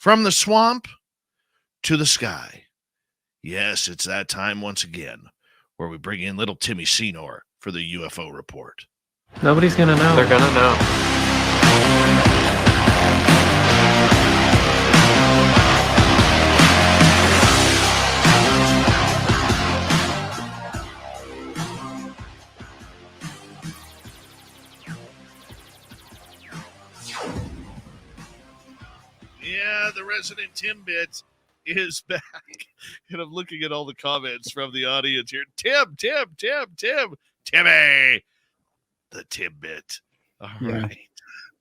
From the swamp to the sky. Yes, it's that time once again where we bring in little Timmy Seanor for the UFO report. Nobody's gonna know. They're gonna know. Yeah, the resident Timbit is back. And I'm looking at all the comments from the audience here. Timmy, the Timbit. All right.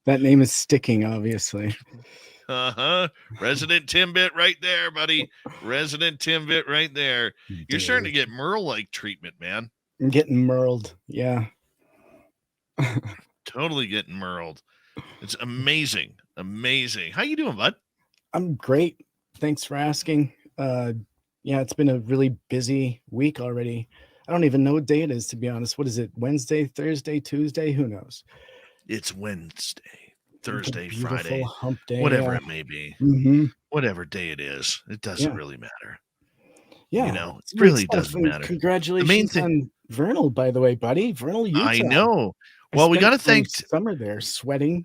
That name is sticking, obviously. Resident Timbit right there, buddy. Resident Timbit right there. You're starting to get Merle-like treatment, man. I'm getting merled. Yeah. Totally getting merled. It's amazing. Amazing. How you doing, bud? I'm great. Thanks for asking. Yeah, it's been a really busy week already. I don't even know what day it is, to be honest. What is it? Wednesday, Thursday, Tuesday? Who knows? It's Wednesday, Thursday, Beautiful Friday, hump day, whatever it may be. Mm-hmm. Whatever day it is, it doesn't really matter. Yeah, you know, it really doesn't matter. Congratulations on Vernal, by the way, buddy. Vernal, Utah. I know. Well, we got to thank summer there, sweating.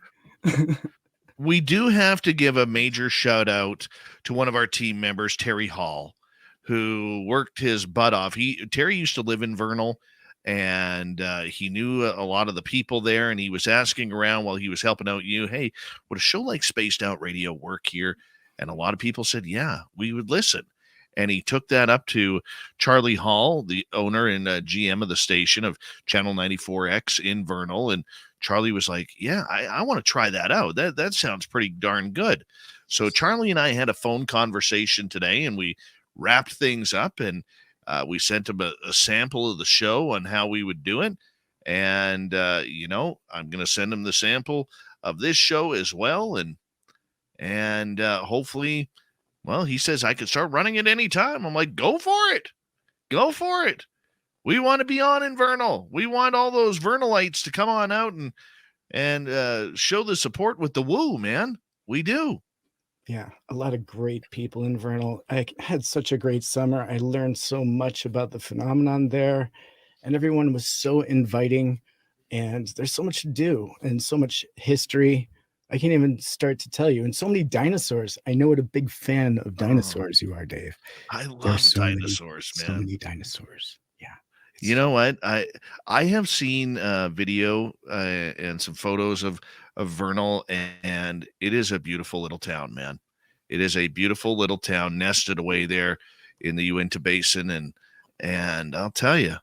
We do have to give a major shout out to one of our team members, Terry Hall, who worked his butt off. Terry used to live in Vernal, and he knew a lot of the people there, and he was asking around while he was helping out you, hey, would a show like Spaced Out Radio work here? And a lot of people said, yeah, we would listen. And he took that up to Charlie Hall, the owner and GM of the station of Channel 94X in Vernal. And Charlie was like, yeah, I want to try that out. That sounds pretty darn good. So Charlie and I had a phone conversation today, and we wrapped things up, and we sent him a sample of the show on how we would do it. And, I'm going to send him the sample of this show as well. And hopefully, well, he says I could start running it anytime. I'm like, go for it. Go for it. We want to be on in Vernal. We want all those Vernalites to come on out and show the support with the woo, man. We do. Yeah, a lot of great people in Vernal. I had such a great summer. I learned so much about the phenomenon there, and everyone was so inviting, and there's so much to do and so much history. I can't even start to tell you. And so many dinosaurs. I know what a big fan of dinosaurs you are, Dave. I love dinosaurs, man. So many dinosaurs. Yeah. You know what? I have seen video and some photos of Vernal, and it is a beautiful little town, man. It is a beautiful little town nested away there in the Uinta Basin, and I'll tell you,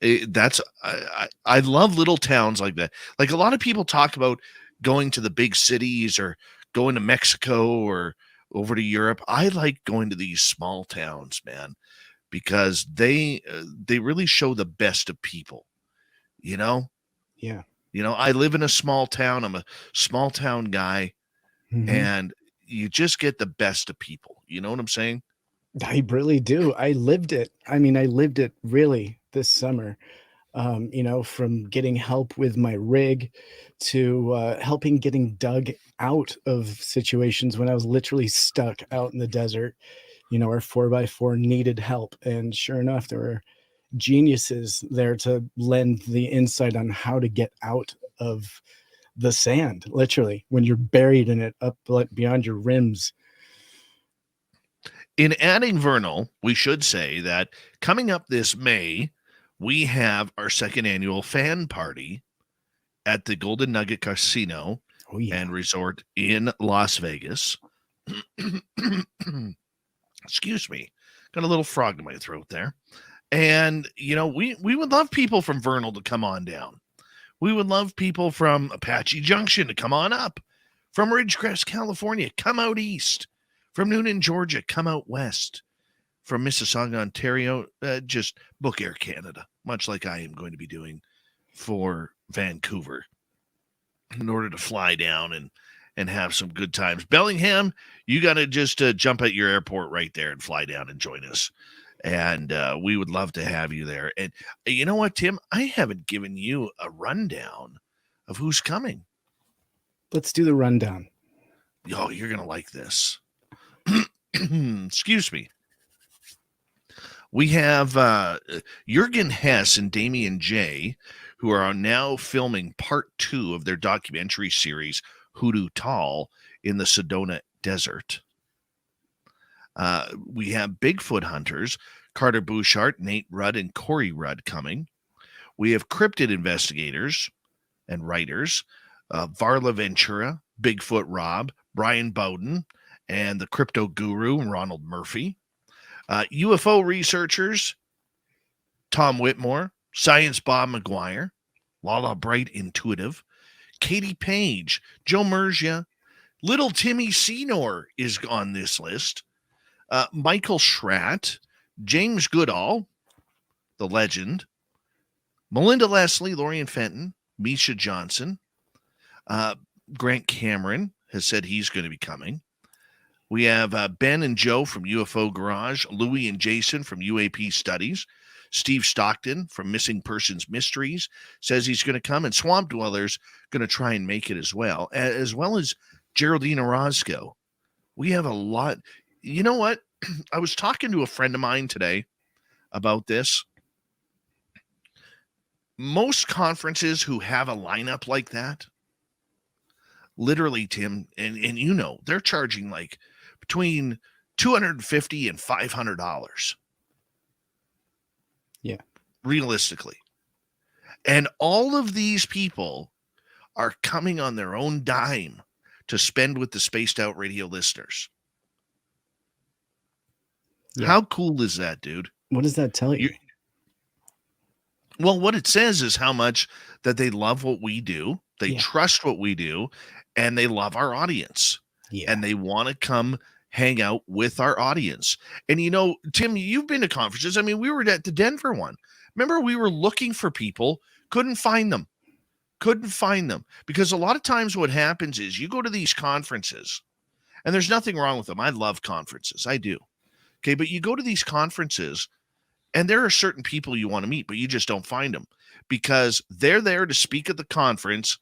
I love little towns like that. Like a lot of people talk about going to the big cities or going to Mexico or over to Europe. I like going to these small towns, man, because they really show the best of people, you know? Yeah. You know, I live in a small town. I'm a small town guy, and you just get the best of people. You know what I'm saying? I really do. I lived it. I mean, I lived it really this summer. From getting help with my rig to helping getting dug out of situations when I was literally stuck out in the desert. Our 4x4 needed help. And sure enough, there were geniuses there to lend the insight on how to get out of the sand, literally, when you're buried in it up beyond your rims. In adding Vernal, we should say that coming up this May, we have our second annual fan party at the Golden Nugget Casino and Resort in Las Vegas. Excuse me. Got a little frog in my throat there. And, we would love people from Vernal to come on down. We would love people from Apache Junction to come on up. From Ridgecrest, California, come out east. From Noonan, Georgia, come out west. From Mississauga, Ontario, just book Air Canada, much like I am going to be doing for Vancouver in order to fly down and have some good times. Bellingham, you got to just jump at your airport right there and fly down and join us. And we would love to have you there. And you know what, Tim? I haven't given you a rundown of who's coming. Let's do the rundown. Oh, you're going to like this. Excuse me. We have Jürgen Hess and Damien J, who are now filming part 2 of their documentary series, Hoodoo THAL, in the Sedona Desert. We have Bigfoot hunters, Carter Bouchard, Nate Rudd, and Corey Rudd coming. We have cryptid investigators and writers, Varla Ventura, Bigfoot Rob, Brian Bowden, and the crypto guru, Ronald Murphy. UFO researchers, Tom Whitmore, Science Bob McGuire, Lala Bright Intuitive, Katie Page, Joe Mergia, Little Timmy Seanor is on this list, Michael Schratt, James Goodall, the legend, Melinda Leslie, Lorian Fenton, Misha Johnson, Grant Cameron has said he's going to be coming. We have Ben and Joe from UFO Garage, Louie and Jason from UAP Studies, Steve Stockton from Missing Persons Mysteries says he's going to come, and Swamp Dwellers going to try and make it as well as Geraldine Orozco. We have a lot. You know what? I was talking to a friend of mine today about this. Most conferences who have a lineup like that, literally, Tim, and you know, they're charging like between $250 and $500. Yeah. Realistically. And all of these people are coming on their own dime to spend with the Spaced Out Radio listeners. Yeah. How cool is that, dude? What does that tell you? Well, what it says is how much that they love what we do, they trust what we do, and they love our audience. Yeah. And they want to come hang out with our audience. And, you know, Tim, you've been to conferences. I mean, we were at the Denver one. Remember, we were looking for people, couldn't find them. Because a lot of times what happens is you go to these conferences, and there's nothing wrong with them. I love conferences. I do. Okay, but you go to these conferences, and there are certain people you want to meet, but you just don't find them because they're there to speak at the conference,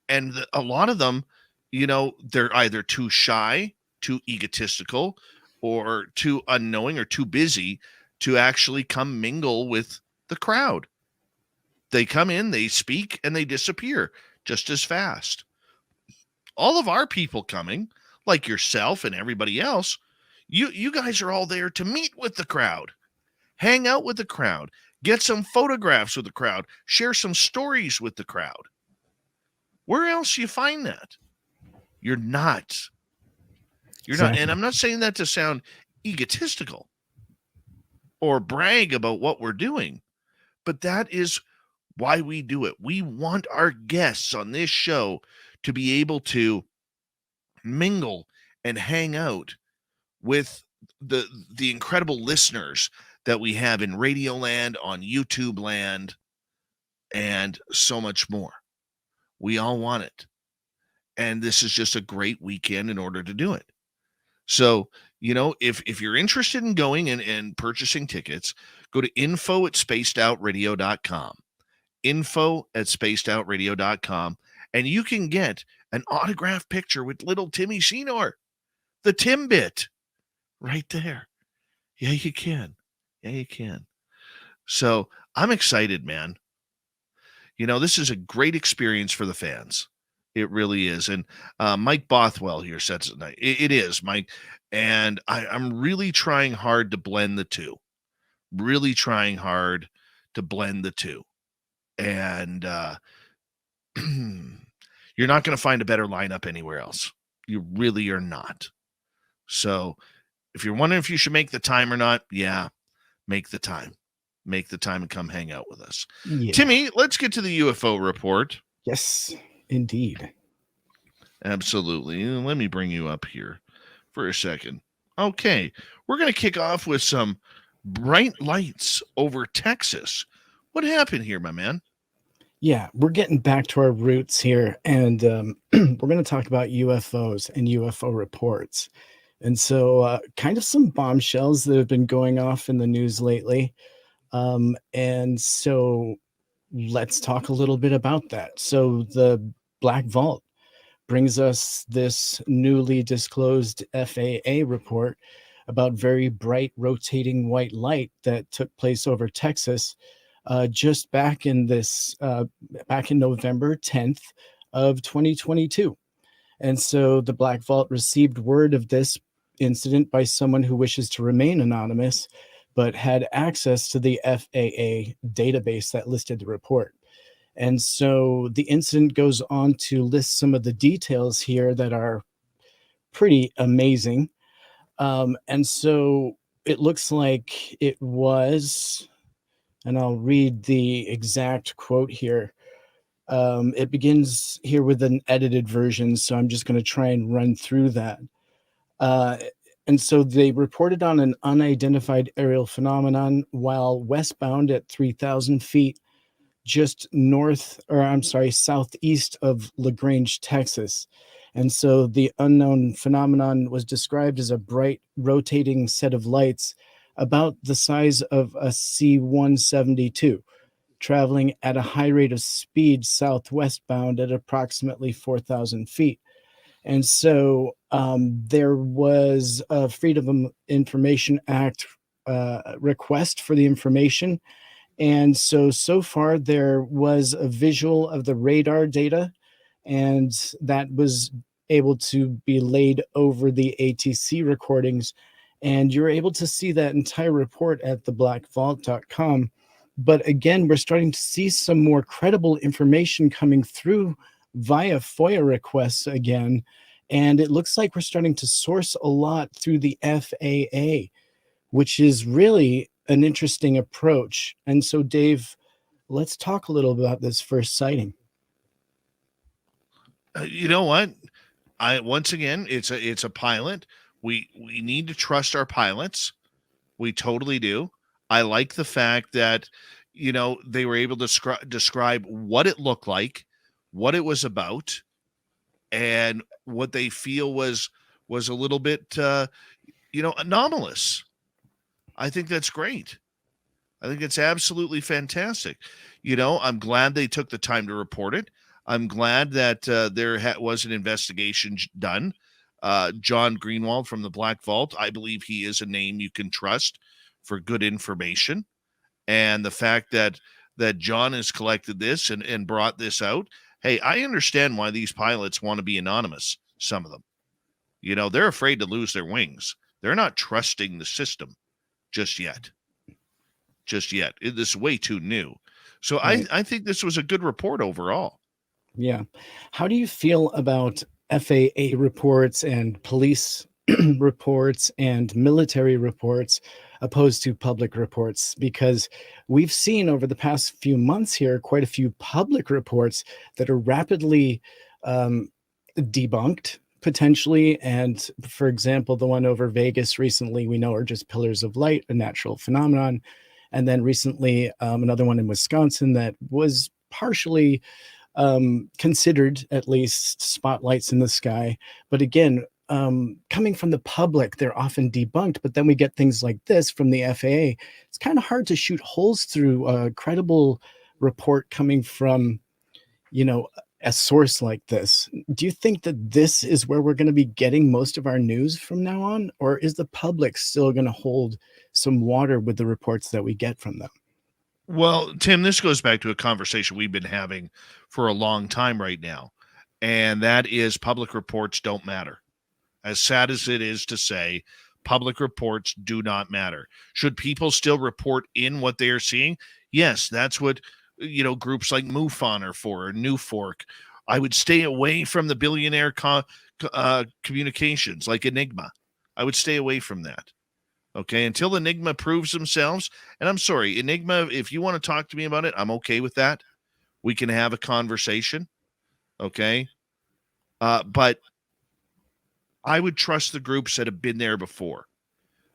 and a lot of them, you know, they're either too shy, too egotistical, or too unknowing or too busy to actually come mingle with the crowd. They come in, they speak, and they disappear just as fast. All of our people coming, like yourself and everybody else, you guys are all there to meet with the crowd, hang out with the crowd, get some photographs with the crowd, share some stories with the crowd. Where else do you find that? You're not. And I'm not saying that to sound egotistical or brag about what we're doing, but that is why we do it. We want our guests on this show to be able to mingle and hang out with the incredible listeners that we have in Radio Land, on YouTube Land, and so much more. We all want it. And this is just a great weekend in order to do it. So, you know, if you're interested in going and purchasing tickets, go to info@spacedoutradio.com. info@spacedoutradio.com. And you can get an autographed picture with little Timmy Seanor, the Timbit, right there. Yeah, you can. So I'm excited, man. You know, this is a great experience for the fans. It really is. And Mike Bothwell here says tonight. It is, Mike. And I'm really trying hard to blend the two. And you're not going to find a better lineup anywhere else. You really are not. So if you're wondering if you should make the time or not, make the time. Make the time and come hang out with us. Yeah. Timmy, let's get to the UFO report. Yes, indeed. Absolutely. Let me bring you up here for a second. Okay. We're going to kick off with some bright lights over Texas. What happened here, my man? Yeah, we're getting back to our roots here, and we're going to talk about UFOs and UFO reports. And so kind of some bombshells that have been going off in the news lately. And so let's talk a little bit about that. So the Black Vault brings us this newly disclosed FAA report about very bright rotating white light that took place over Texas just back in November 10th of 2022. And so the Black Vault received word of this incident by someone who wishes to remain anonymous, but had access to the FAA database that listed the report. And so the incident goes on to list some of the details here that are pretty amazing. And so it looks like it was, and I'll read the exact quote here. It begins here with an edited version, so I'm just going to try and run through that. And so they reported on an unidentified aerial phenomenon while westbound at 3,000 feet, just southeast of LaGrange, Texas. And so the unknown phenomenon was described as a bright rotating set of lights about the size of a C-172, traveling at a high rate of speed southwestbound at approximately 4,000 feet. And so there was a Freedom of Information Act request for the information. And so far there was a visual of the radar data, and that was able to be laid over the ATC recordings. And you're able to see that entire report at theblackvault.com. But again, we're starting to see some more credible information coming through via FOIA requests again. And it looks like we're starting to source a lot through the FAA, which is really an interesting approach. And so, Dave, let's talk a little about this first sighting. You know what? Once again, it's a pilot. We need to trust our pilots. We totally do. I like the fact that, they were able to describe what it looked like, what it was about, and what they feel was a little bit, anomalous. I think that's great. I think it's absolutely fantastic. I'm glad they took the time to report it. I'm glad that there was an investigation done. John Greenwald from the Black Vault, I believe he is a name you can trust for good information. And the fact that John has collected this and brought this out, hey, I understand why these pilots want to be anonymous, some of them. They're afraid to lose their wings. They're not trusting the system just yet. This is way too new. So right. I think this was a good report overall. Yeah. How do you feel about FAA reports and police reports and military reports opposed to public reports? Because we've seen over the past few months here quite a few public reports that are rapidly debunked potentially. And for example, the one over Vegas recently, we know are just pillars of light, a natural phenomenon. And then recently, another one in Wisconsin that was partially considered, at least, spotlights in the sky. But again, coming from the public, they're often debunked. But then we get things like this from the FAA. It's kind of hard to shoot holes through a credible report coming from, a source like this. Do you think that this is where we're going to be getting most of our news from now on? Or is the public still going to hold some water with the reports that we get from them? Well, Tim, this goes back to a conversation we've been having for a long time right now. And that is public reports don't matter. As sad as it is to say, public reports do not matter. Should people still report in what they are seeing? Yes, that's what groups like MUFON are for, or NewFork. I would stay away from the billionaire communications like Enigma. I would stay away from that. Okay, until Enigma proves themselves. And I'm sorry, Enigma, if you want to talk to me about it, I'm okay with that. We can have a conversation. Okay. But I would trust the groups that have been there before.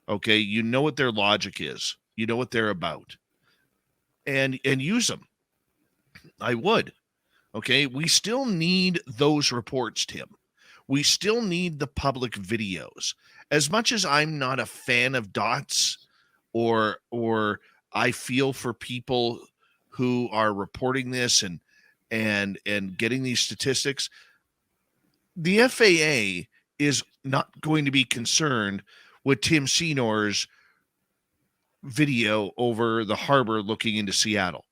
Okay, you know what their logic is. You know what they're about. And use them. I would. Okay, we still need those reports, Tim. We still need the public videos. As much as I'm not a fan of dots, or I feel for people who are reporting this and getting these statistics, The FAA is not going to be concerned with Tim Seanor's video over the harbor looking into Seattle.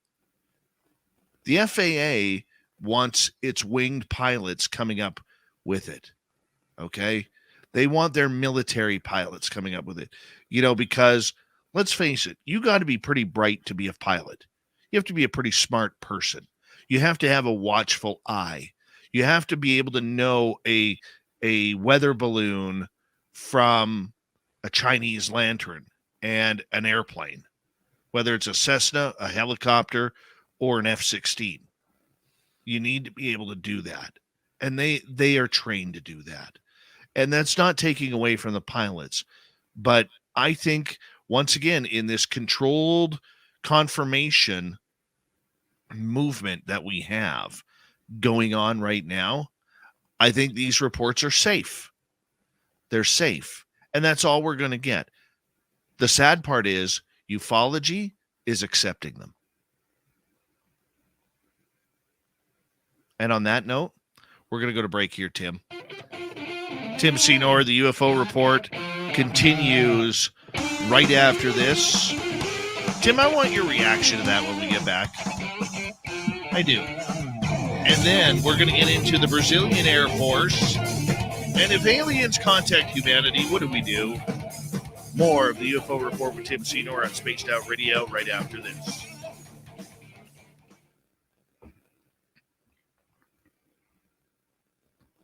The FAA wants its winged pilots coming up with it. Okay. They want their military pilots coming up with it, because let's face it, you got to be pretty bright to be a pilot. You have to be a pretty smart person. You have to have a watchful eye. You have to be able to know a weather balloon from a Chinese lantern and an airplane, whether it's a Cessna, a helicopter, or an F-16. You need to be able to do that. And they are trained to do that. And that's not taking away from the pilots. But I think, once again, in this controlled confirmation movement that we have going on right now, I think these reports are safe. They're safe. And that's all we're going to get. The sad part is ufology is accepting them. And on that note, we're going to go to break here, Tim. Tim Seanor, the UFO report continues right after this. Tim, I want your reaction to that when we get back. I do. And then we're going to get into the Brazilian Air Force. And if aliens contact humanity, what do we do? More of the UFO report with Tim Seanor on Spaced Out Radio right after this.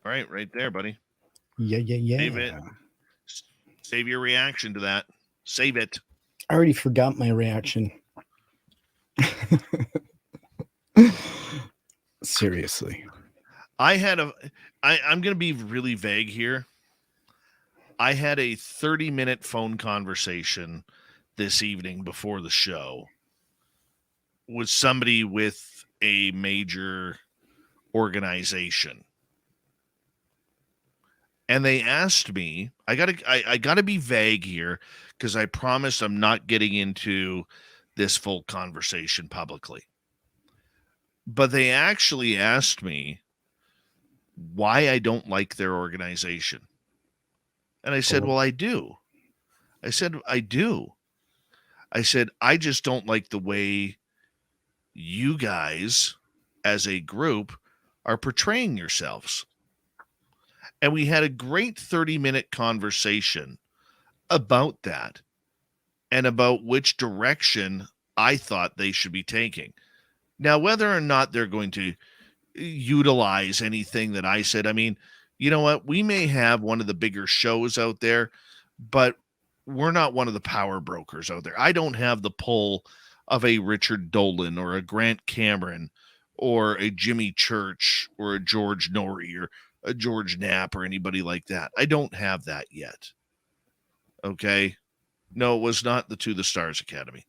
All right there, buddy. Yeah. Save it. Save your reaction to that. Save it. I already forgot my reaction. Seriously. I'm going to be really vague here. I had a 30-minute phone conversation this evening before the show with somebody with a major organization. And they asked me, I gotta be vague here because I promise I'm not getting into this full conversation publicly. But they actually asked me why I don't like their organization. And I said, well, I do. I said, I do. I said, I just don't like the way you guys as a group are portraying yourselves. And we had a great 30-minute conversation about that and about which direction I thought they should be taking. Now, whether or not they're going to utilize anything that I said, I mean, you know what? We may have one of the bigger shows out there, but we're not one of the power brokers out there. I don't have the pull of a Richard Dolan or a Grant Cameron or a Jimmy Church or a George Norrie or a George Knapp or anybody like that. I don't have that yet. Okay. No, it was not the To the Stars Academy,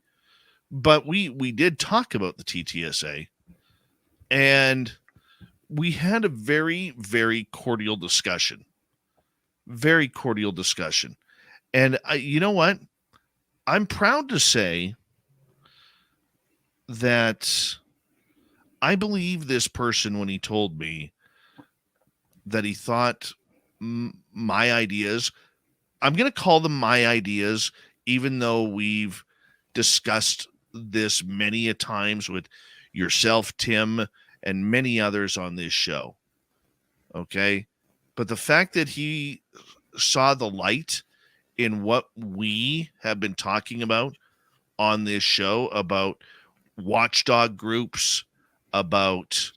but we did talk about the TTSA, and we had a very, very cordial discussion. Very cordial discussion. And you know what? I'm proud to say that I believe this person when he told me that he thought my ideas, I'm going to call them my ideas, even though we've discussed this many a times with yourself, Tim, and many others on this show. Okay. But the fact that he saw the light in what we have been talking about on this show, about watchdog groups, about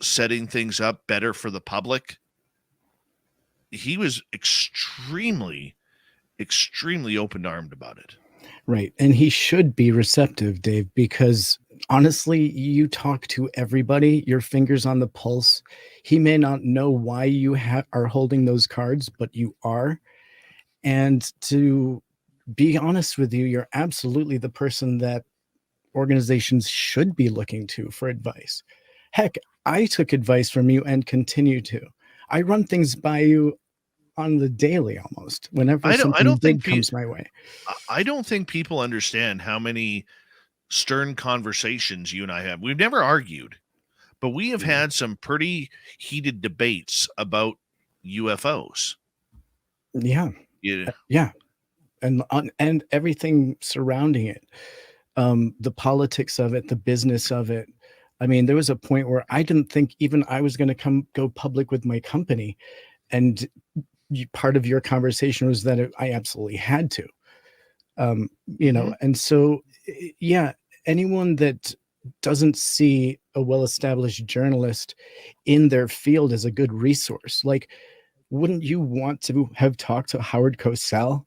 setting things up better for the public, he was extremely open-armed about it. Right. And he should be receptive, Dave, because honestly, you talk to everybody, your fingers on the pulse. He may not know why you are holding those cards, but you are. And to be honest with you, you're absolutely the person that organizations should be looking to for advice. Heck, I took advice from you and continue to. I run things by you on the daily almost whenever something big comes my way. I don't think people understand how many stern conversations you and I have. We've never argued, but we have had some pretty heated debates about UFOs. Yeah. Yeah. Yeah. And everything surrounding it. The politics of it, the business of it. I mean, there was a point where I didn't think even I was going to go public with my company. And part of your conversation was that I absolutely had to, you know, and so, yeah, anyone that doesn't see a well-established journalist in their field as a good resource, like, wouldn't you want to have talked to Howard Cosell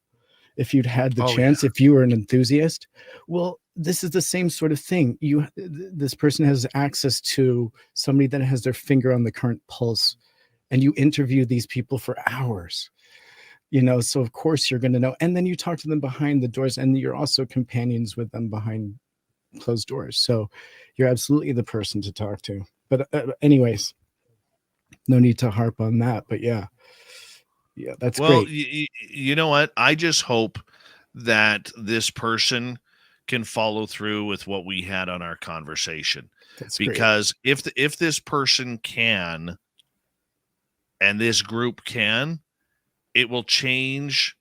if you'd had the chance, if you were an enthusiast? Well, this is the same sort of thing. This person has access to somebody that has their finger on the current pulse, and you interview these people for hours, you know, so of course you're going to know. And then you talk to them behind the doors, and you're also companions with them behind closed doors. So you're absolutely the person to talk to. But anyways, no need to harp on that. But yeah, that's well, great. you know what? I just hope that this person can follow through with what we had on our conversation. That's because if this person can, and this group can, it will change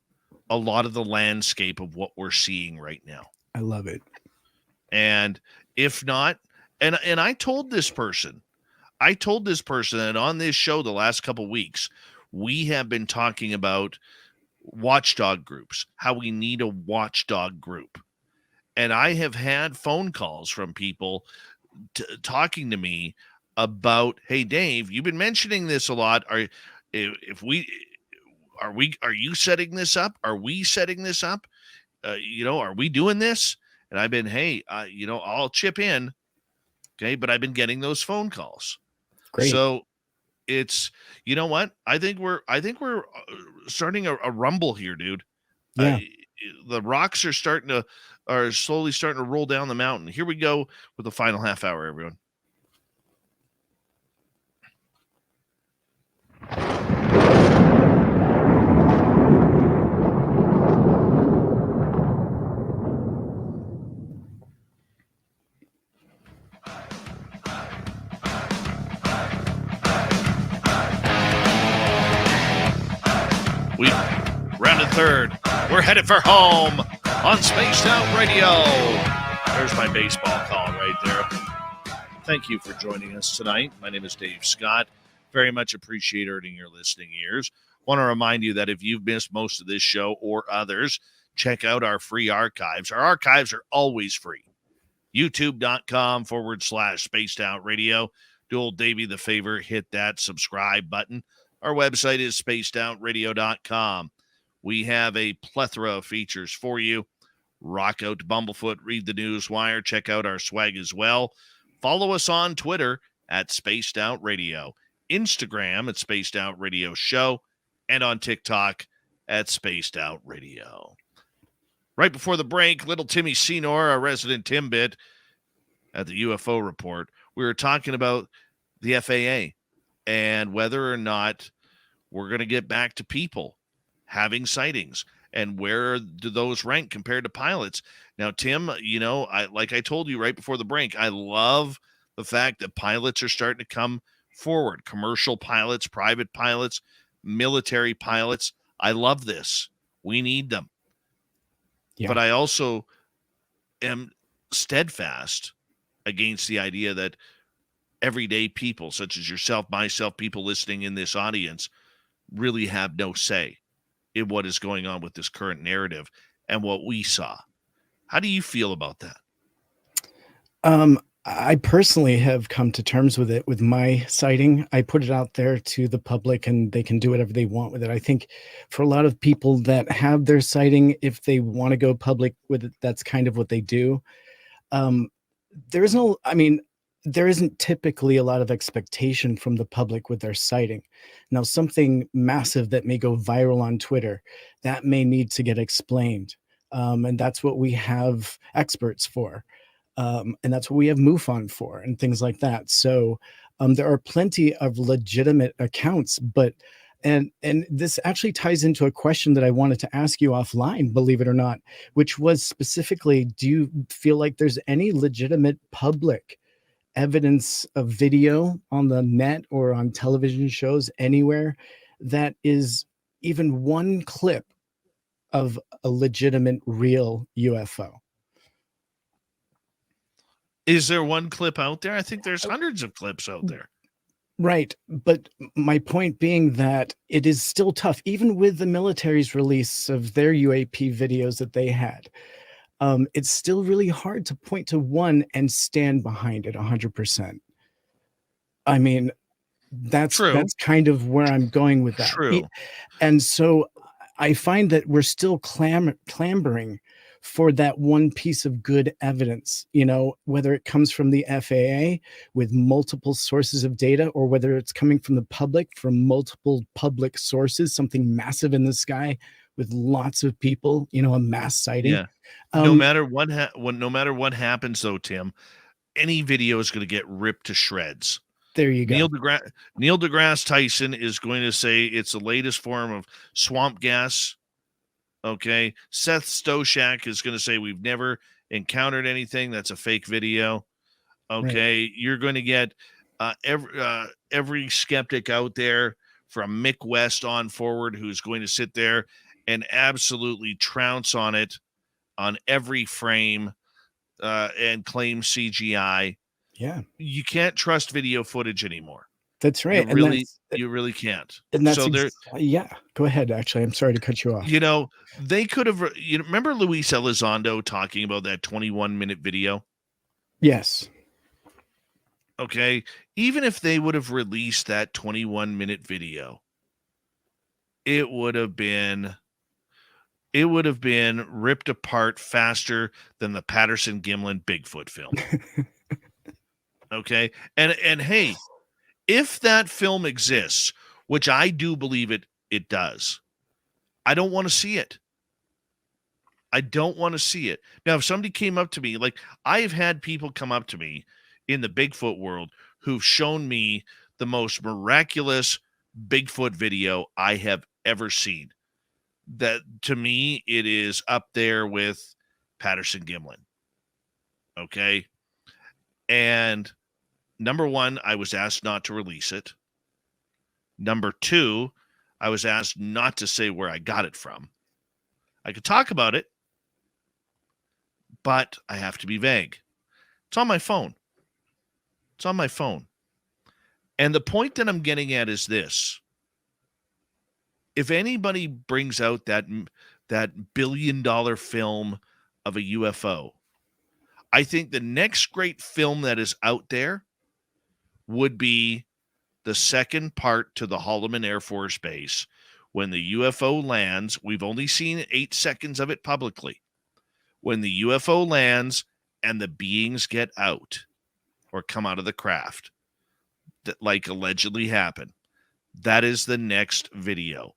a lot of the landscape of what we're seeing right now. I love it. And if not, and I told this person that on this show the last couple of weeks, we have been talking about watchdog groups, how we need a watchdog group. And I have had phone calls from people talking to me about, hey, Dave, you've been mentioning this a lot. Are you setting this up? Are we setting this up? Are we doing this? And I've been, hey, I'll chip in. Okay. But I've been getting those phone calls. Great. So it's, you know what? I think we're starting a rumble here, dude. Yeah. The rocks are slowly starting to roll down the mountain. Here we go with the final half hour, everyone. We rounded third. We're headed for home on Spaced Out Radio. There's my baseball call right there. Thank you for joining us tonight. My name is Dave Scott. Very much appreciate earning your listening ears. Want to remind you that if you've missed most of this show or others, check out our free archives. Our archives are always free. YouTube.com/Spaced Out Radio. Do old Davey the favor, hit that subscribe button. Our website is spacedoutradio.com. We have a plethora of features for you. Rock out to Bumblefoot, read the news wire, check out our swag as well. Follow us on Twitter at Spaced Out Radio, Instagram at Spaced Out Radio Show, and on TikTok at Spaced Out Radio. Right before the break, little Timmy Seanor, our resident Timbit at the UFO Report, we were talking about the FAA and whether or not we're going to get back to people having sightings and where do those rank compared to pilots. Now, Tim, like I told you right before the break, I love the fact that pilots are starting to come forward. Commercial pilots, private pilots, military pilots. I love this. We need them. Yeah. But I also am steadfast against the idea that everyday people such as yourself, myself, people listening in this audience really have no say in what is going on with this current narrative and what we saw. How do you feel about that? I personally have come to terms with it with my sighting. I put it out there to the public and they can do whatever they want with it. I think for a lot of people that have their sighting, if they want to go public with it, that's kind of what they do. There isn't typically a lot of expectation from the public with their sighting. Now, something massive that may go viral on Twitter, that may need to get explained. And that's what we have experts for. And that's what we have MUFON for and things like that. So there are plenty of legitimate accounts, and this actually ties into a question that I wanted to ask you offline, believe it or not, which was specifically, do you feel like there's any legitimate public evidence of video on the net or on television shows anywhere that is even one clip of a legitimate real UFO. Is there one clip out there? I think there's hundreds of clips out there. Right. But my point being that it is still tough, even with the military's release of their UAP videos that they had. It's still really hard to point to one and stand behind it 100%. I mean, that's kind of where I'm going with that. True. And so I find that we're still clambering for that one piece of good evidence, you know, whether it comes from the FAA with multiple sources of data, or whether it's coming from the public from multiple public sources, something massive in the sky with lots of people, you know, a mass sighting. Yeah. No matter what happens though, Tim, any video is going to get ripped to shreds. There you go. Neil deGrasse Tyson is going to say it's the latest form of swamp gas. Okay. Seth Stoshak is going to say we've never encountered anything. That's a fake video. Okay. Right. You're going to get every skeptic out there from Mick West on forward who's going to sit there and absolutely trounce on it on every frame and claim CGI. Yeah. You can't trust video footage anymore. That's right. You really can't. And that's yeah. Go ahead. Actually, I'm sorry to cut you off. You know, they could have. You remember Luis Elizondo talking about that 21-minute video? Yes. Okay. Even if they would have released that 21-minute video, it would have been ripped apart faster than the Patterson-Gimlin Bigfoot film. Okay. And hey, if that film exists, which I do believe it does, I don't want to see it. I don't want to see it. Now, if somebody came up to me, like I've had people come up to me in the Bigfoot world who've shown me the most miraculous Bigfoot video I have ever seen. That to me, it is up there with Patterson-Gimlin. Okay. And number one, I was asked not to release it. Number two, I was asked not to say where I got it from. I could talk about it, but I have to be vague. It's on my phone. It's on my phone. And the point that I'm getting at is this. If anybody brings out that billion-dollar film of a UFO, I think the next great film that is out there would be the second part to the Holloman Air Force Base when the UFO lands. We've only seen 8 seconds of it publicly. When the UFO lands and the beings get out or come out of the craft, that like allegedly happened, that is the next video.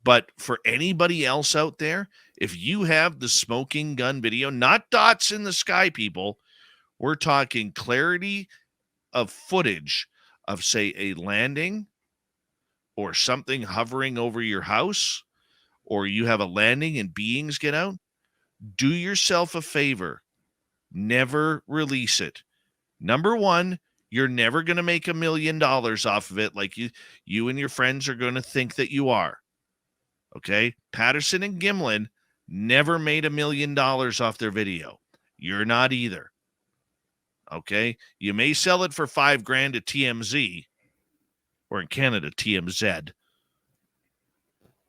But for anybody else out there, if you have the smoking gun video, not dots in the sky, people, we're talking clarity of footage of, say, a landing or something hovering over your house, or you have a landing and beings get out, do yourself a favor. Never release it. Number one, you're never going to make $1 million off of it like you and your friends are going to think that you are. Okay? Patterson and Gimlin never made $1 million off their video. You're not either. Okay? You may sell it for $5,000 to TMZ, or in Canada, TMZ,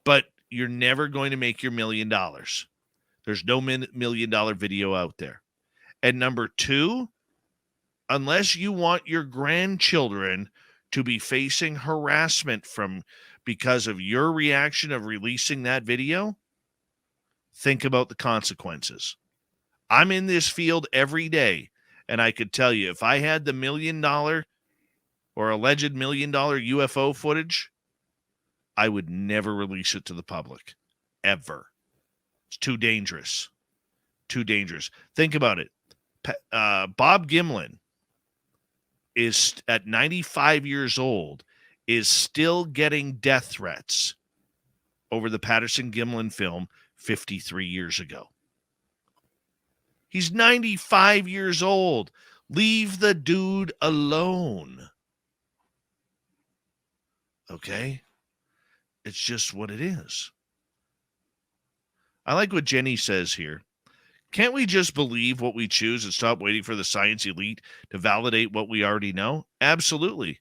but you're never going to make your $1 million. There's no $1 million video out there. And number two, unless you want your grandchildren to be facing harassment because of your reaction of releasing that video, think about the consequences. I'm in this field every day, and I could tell you, if I had the $1 million or alleged $1 million UFO footage, I would never release it to the public, ever. It's too dangerous. Too dangerous. Think about it. Bob Gimlin is at 95 years old, is still getting death threats over the Patterson-Gimlin film 53 years ago. He's 95 years old. Leave the dude alone. Okay? It's just what it is. I like what Jenny says here. Can't we just believe what we choose and stop waiting for the science elite to validate what we already know? Absolutely.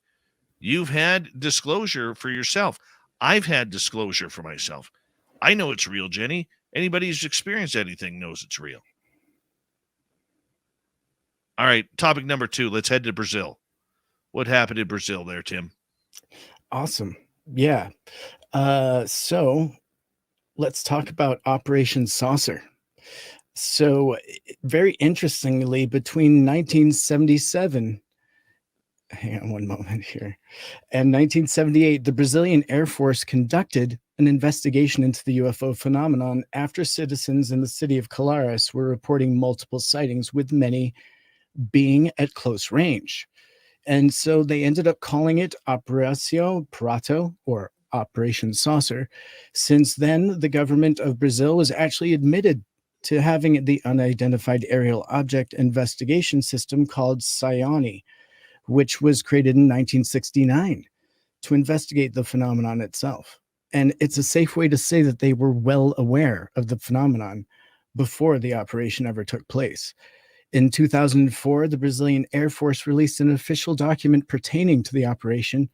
You've had disclosure for yourself. I've had disclosure for myself. I know it's real, Jenny. Anybody who's experienced anything knows it's real. All right, topic number 2. Let's head to Brazil. What happened in Brazil there, Tim? Awesome. Yeah. So let's talk about Operation Saucer. So, very interestingly, between 1977, hang on one moment here, and 1978, the Brazilian Air Force conducted an investigation into the UFO phenomenon after citizens in the city of Claras were reporting multiple sightings, with many being at close range. And so they ended up calling it Operação Prato, or Operation Saucer. Since then, the government of Brazil was actually admitted to having the unidentified aerial object investigation system called Seanor, which was created in 1969 to investigate the phenomenon itself. And it's a safe way to say that they were well aware of the phenomenon before the operation ever took place. In 2004, the Brazilian Air Force released an official document pertaining to the operation,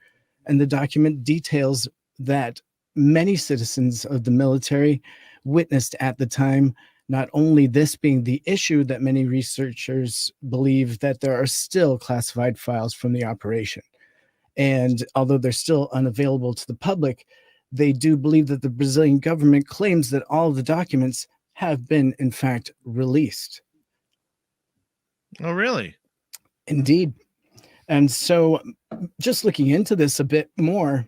and the document details that many citizens of the military witnessed at the time. Not only this being the issue, that many researchers believe that there are still classified files from the operation. And although they're still unavailable to the public, they do believe that the Brazilian government claims that all of the documents have been, in fact, released. Oh, really? Indeed. And so, just looking into this a bit more,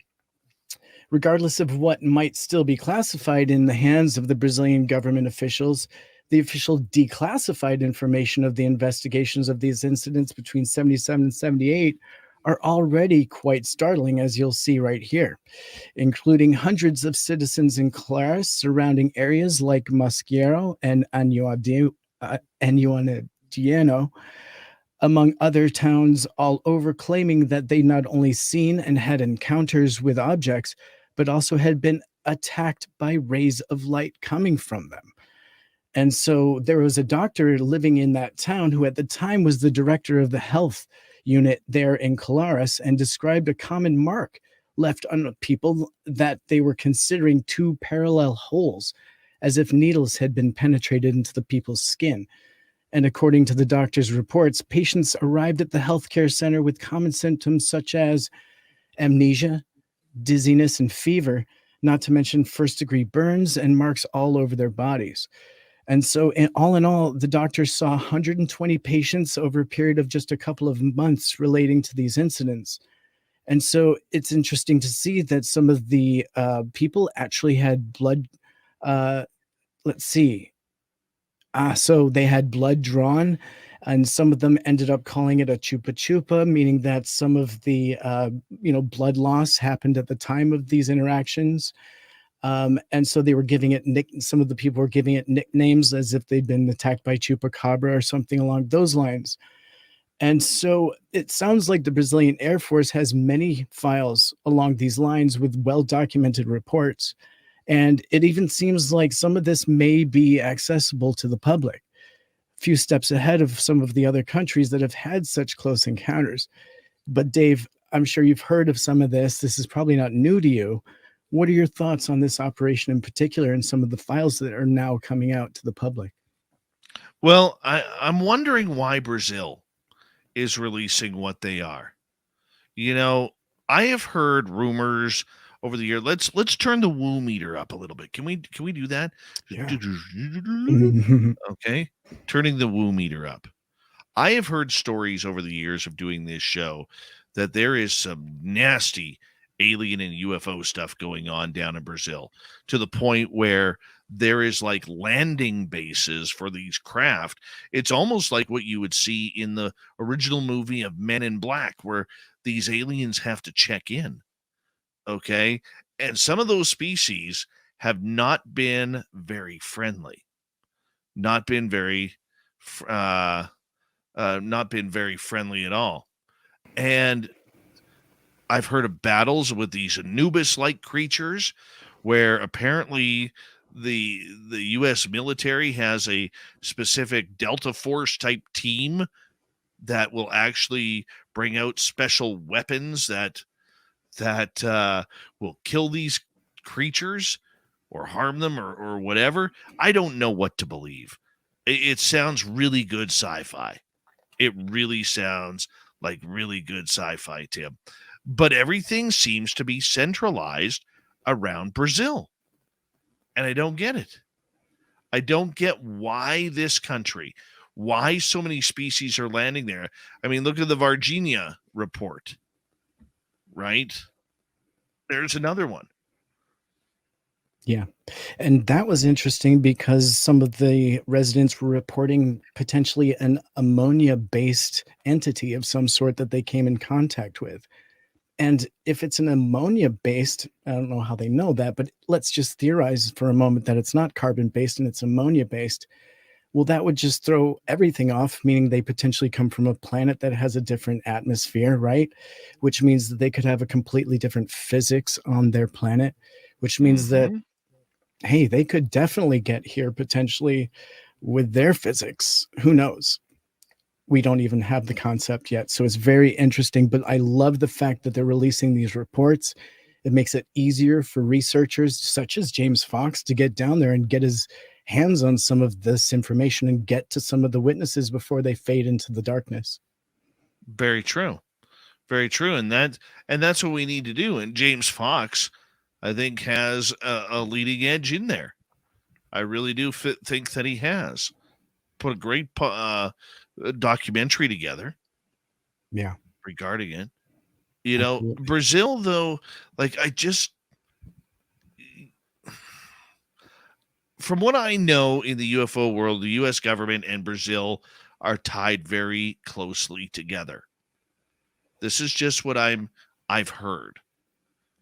regardless of what might still be classified in the hands of the Brazilian government officials, the official declassified information of the investigations of these incidents between 77 and 78 are already quite startling, as you'll see right here, including hundreds of citizens in Claras surrounding areas like Mosqueiro and Anuadiano, among other towns all over, claiming that they not only seen and had encounters with objects, but also had been attacked by rays of light coming from them. And so there was a doctor living in that town who at the time was the director of the health unit there in Claras, and described a common mark left on people that they were considering 2 parallel holes, as if needles had been penetrated into the people's skin. And according to the doctor's reports, patients arrived at the healthcare center with common symptoms such as amnesia, dizziness, and fever, not to mention first-degree burns and marks all over their bodies. And so, in all, the doctor saw 120 patients over a period of just a couple of months relating to these incidents. And so it's interesting to see that some of the people actually had blood. Let's see. So they had blood drawn, and some of them ended up calling it a chupa chupa, meaning that some of the blood loss happened at the time of these interactions. And so they were giving it some of the people were giving it nicknames as if they'd been attacked by chupacabra or something along those lines. And so it sounds like the Brazilian Air Force has many files along these lines with well-documented reports. And it even seems like some of this may be accessible to the public, a few steps ahead of some of the other countries that have had such close encounters. But Dave, I'm sure you've heard of some of this. This is probably not new to you. What are your thoughts on this operation in particular and some of the files that are now coming out to the public? Well, I'm wondering why Brazil is releasing what they are. You know, I have heard rumors over the year. Let's turn the woo meter up a little bit. Can we do that? Yeah. Okay. Turning the woo meter up. I have heard stories over the years of doing this show that there is some nasty alien and UFO stuff going on down in Brazil, to the point where there is like landing bases for these craft. It's almost like what you would see in the original movie of Men in Black, where these aliens have to check in. Okay. And some of those species have not been very friendly, not been very, not been very friendly at all. And I've heard of battles with these Anubis-like creatures where apparently the U.S. military has a specific Delta Force type team that will actually bring out special weapons that will kill these creatures or harm them or whatever. I don't know what to believe. It sounds really good sci-fi. It really sounds like really good sci-fi, Tim. But everything seems to be centralized around Brazil. And I don't get it. I don't get why this country, why so many species are landing there. I mean, look at the Varginha report, right? There's another one. Yeah. And that was interesting because some of the residents were reporting potentially an ammonia-based entity of some sort that they came in contact with. And if it's an ammonia-based, I don't know how they know that, but let's just theorize for a moment that it's not carbon-based and it's ammonia-based. Well, that would just throw everything off, meaning they potentially come from a planet that has a different atmosphere, right? Which means that they could have a completely different physics on their planet, which means that, hey, they could definitely get here potentially with their physics. Who knows? We don't even have the concept yet. So it's very interesting, but I love the fact that they're releasing these reports. It makes it easier for researchers such as James Fox to get down there and get his hands on some of this information and get to some of the witnesses before they fade into the darkness. Very true. Very true. And that's what we need to do. And James Fox, I think, has a leading edge in there. I really do think that he has put a great documentary together. Yeah. Regarding it. You know, absolutely. Brazil, though, like from what I know in the UFO world, the U.S. government and Brazil are tied very closely together. This is just what I've heard.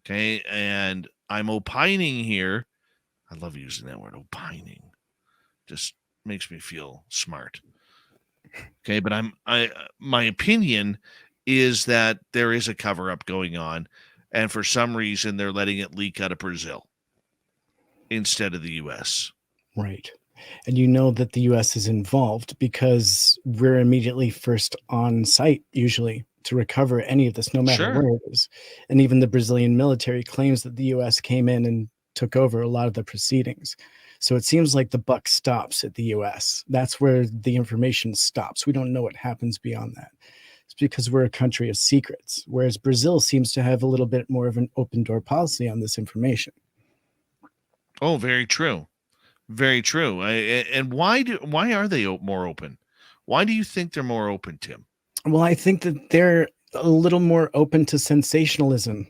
Okay. And I'm opining here. I love using that word, opining. Just makes me feel smart. Okay. But my opinion is that there is a cover up going on. And for some reason, they're letting it leak out of Brazil instead of the U.S. Right. And you know that the U.S. is involved because we're immediately first on site, usually, to recover any of this, no matter where it is. And even the Brazilian military claims that the U.S. came in and took over a lot of the proceedings. So it seems like the buck stops at the U.S. That's where the information stops. We don't know what happens beyond that. It's because we're a country of secrets, whereas Brazil seems to have a little bit more of an open door policy on this information. Oh, very true. Very true. And why are they more open? Why do you think they're more open, Tim? Well, I think that they're a little more open to sensationalism.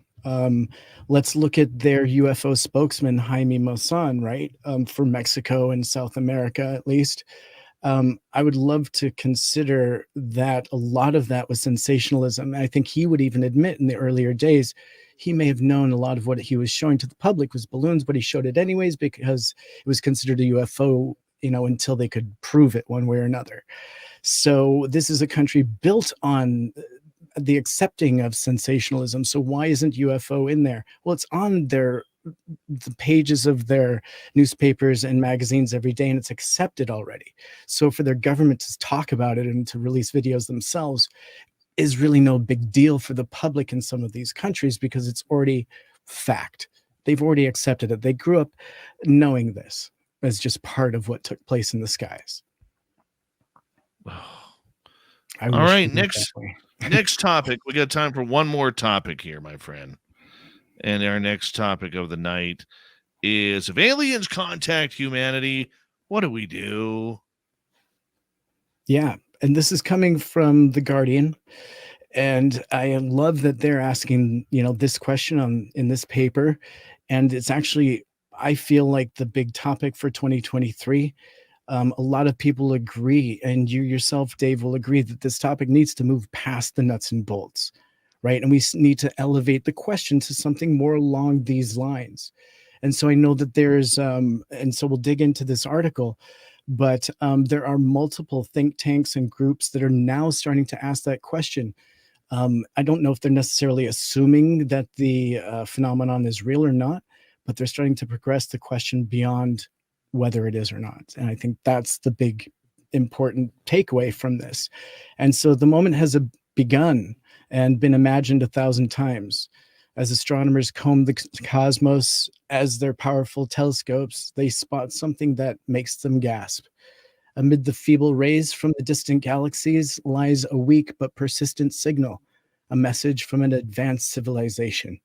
Let's look at their UFO spokesman, Jaime Maussan, right? For Mexico and South America, at least. I would love to consider that a lot of that was sensationalism. I think he would even admit in the earlier days, he may have known a lot of what he was showing to the public was balloons, but he showed it anyways because it was considered a UFO, until they could prove it one way or another. So this is a country built on the accepting of sensationalism. So why isn't UFO in there? Well, it's on the pages of their newspapers and magazines every day, and it's accepted already. So for their government to talk about it and to release videos themselves is really no big deal for the public in some of these countries because it's already fact. They've already accepted it. They grew up knowing this as just part of what took place in the skies. All right, next topic. We got time for one more topic here, my friend. And our next topic of the night is if aliens contact humanity, what do we do? Yeah, and this is coming from The Guardian. And I love that they're asking, this question in this paper. And it's actually, I feel like the big topic for 2023. A lot of people agree, and you yourself, Dave, will agree that this topic needs to move past the nuts and bolts, right? And we need to elevate the question to something more along these lines. And so I know that there's, and so we'll dig into this article, But there are multiple think tanks and groups that are now starting to ask that question. I don't know if they're necessarily assuming that the phenomenon is real or not, but they're starting to progress the question beyond whether it is or not. And I think that's the big important takeaway from this. And so the moment has begun and been imagined 1,000 times. As astronomers comb the cosmos as their powerful telescopes, they spot something that makes them gasp. Amid the feeble rays from the distant galaxies lies a weak but persistent signal, a message from an advanced civilization.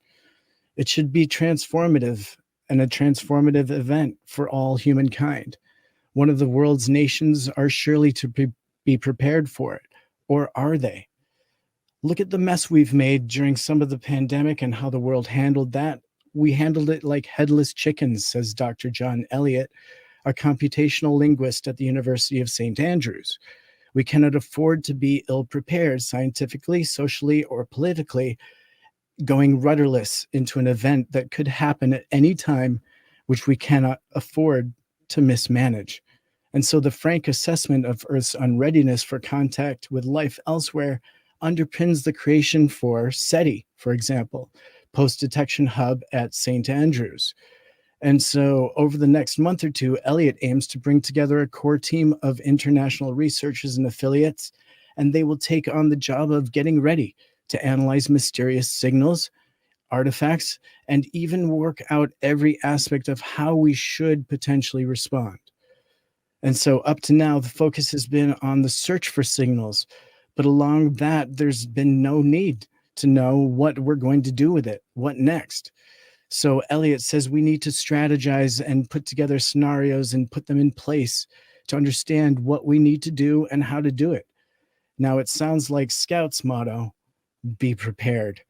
It should be transformative and a transformative event for all humankind. One of the world's nations are surely to be prepared for it, or are they? Look at the mess we've made during some of the pandemic and how the world handled that. We handled it like headless chickens, says Dr. John Elliott, a computational linguist at the University of St. Andrews. We cannot afford to be ill-prepared scientifically, socially, or politically, going rudderless into an event that could happen at any time, which we cannot afford to mismanage. And so the frank assessment of Earth's unreadiness for contact with life elsewhere underpins the creation for SETI, for example, Post-Detection Hub at St. Andrews. And so over the next month or two, Elliott aims to bring together a core team of international researchers and affiliates, and they will take on the job of getting ready to analyze mysterious signals, artifacts, and even work out every aspect of how we should potentially respond. And so up to now, the focus has been on the search for signals, but along that, there's been no need to know what we're going to do with it, what next. So Elliott says we need to strategize and put together scenarios and put them in place to understand what we need to do and how to do it. Now, it sounds like Scout's motto, be prepared.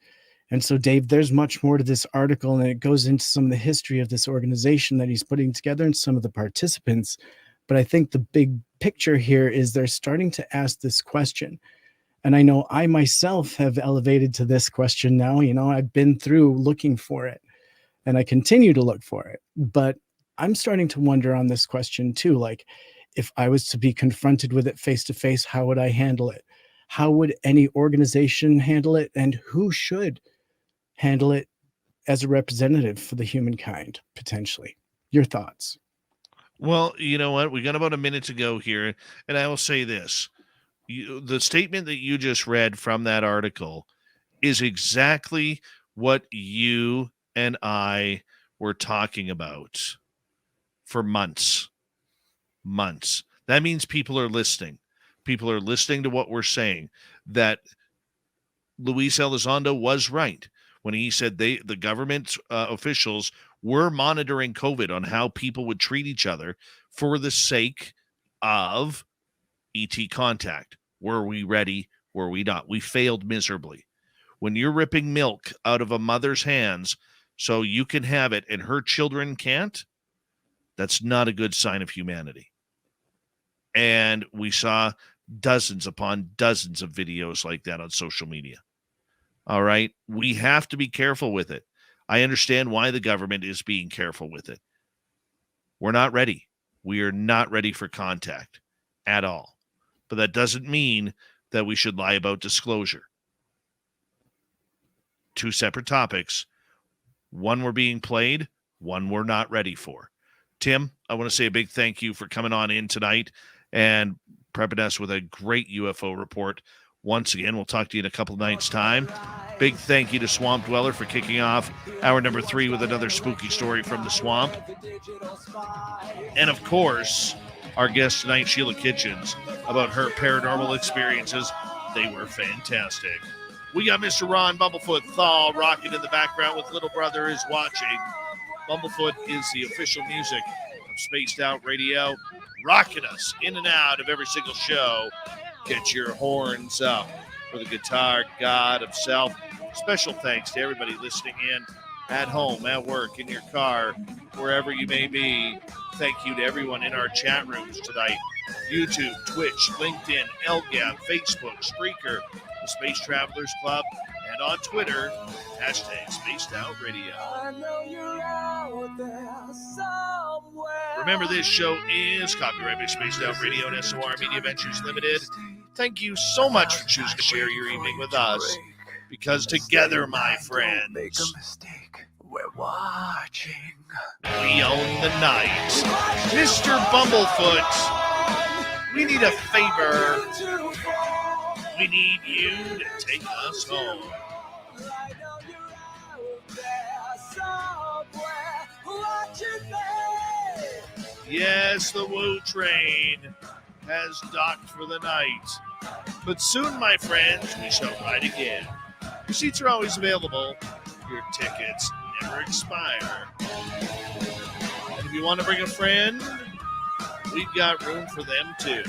And so, Dave, there's much more to this article, and it goes into some of the history of this organization that he's putting together and some of the participants. But I think the big picture here is they're starting to ask this question. And I know I myself have elevated to this question now. You know, I've been through looking for it, and I continue to look for it. But I'm starting to wonder on this question too, like, if I was to be confronted with it face to face, how would I handle it? How would any organization handle it? And who should handle it as a representative for the humankind, potentially? Your thoughts? Well, you know what? We got about a minute to go here, and I will say this. The statement that you just read from that article is exactly what you and I were talking about for months. Months. That means people are listening. People are listening to what we're saying. That Luis Elizondo was right when he said the government officials were monitoring COVID on how people would treat each other for the sake of ET contact. Were we ready? Were we not? We failed miserably. When you're ripping milk out of a mother's hands so you can have it and her children can't, that's not a good sign of humanity. And we saw dozens upon dozens of videos like that on social media. All right. We have to be careful with it. I understand why the government is being careful with it. We're not ready. We are not ready for contact at all. But that doesn't mean that we should lie about disclosure. Two separate topics. One we're being played, one we're not ready for. Tim, I want to say a big thank you for coming on in tonight and prepping us with a great UFO report. Once again, we'll talk to you in a couple of nights' time. Big thank you to Swamp Dweller for kicking off hour number 3 with another spooky story from the swamp. And, of course, our guest tonight, Sheila Kitchens, about her paranormal experiences. They were fantastic. We got Mr. Ron Bumblefoot THAL rocking in the background with Little Brother is Watching. Bumblefoot is the official music of Spaced Out Radio, rocking us in and out of every single show. Get your horns up for the guitar god of self. Special thanks to everybody listening in at home, at work, in your car, wherever you may be. Thank you to everyone in our chat rooms tonight. YouTube, Twitch, LinkedIn, LGAB, Facebook, Spreaker, the Space Travelers Club, and on Twitter, #SpacedOutRadio. I know you're out there, so Remember, this show is copyright by Spaced Out Radio and SOR Media Ventures Limited. Thank you so much for choosing to share your evening with us. Because together, my friends, Make a mistake. We're watching. we own the night. Mr. Bumblefoot, we need a favor. We need you to take us home. Yes, the Woo train has docked for the night. But soon, my friends, we shall ride again. Your seats are always available. Your tickets never expire. And if you want to bring a friend, we've got room for them too.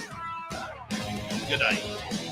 Good night.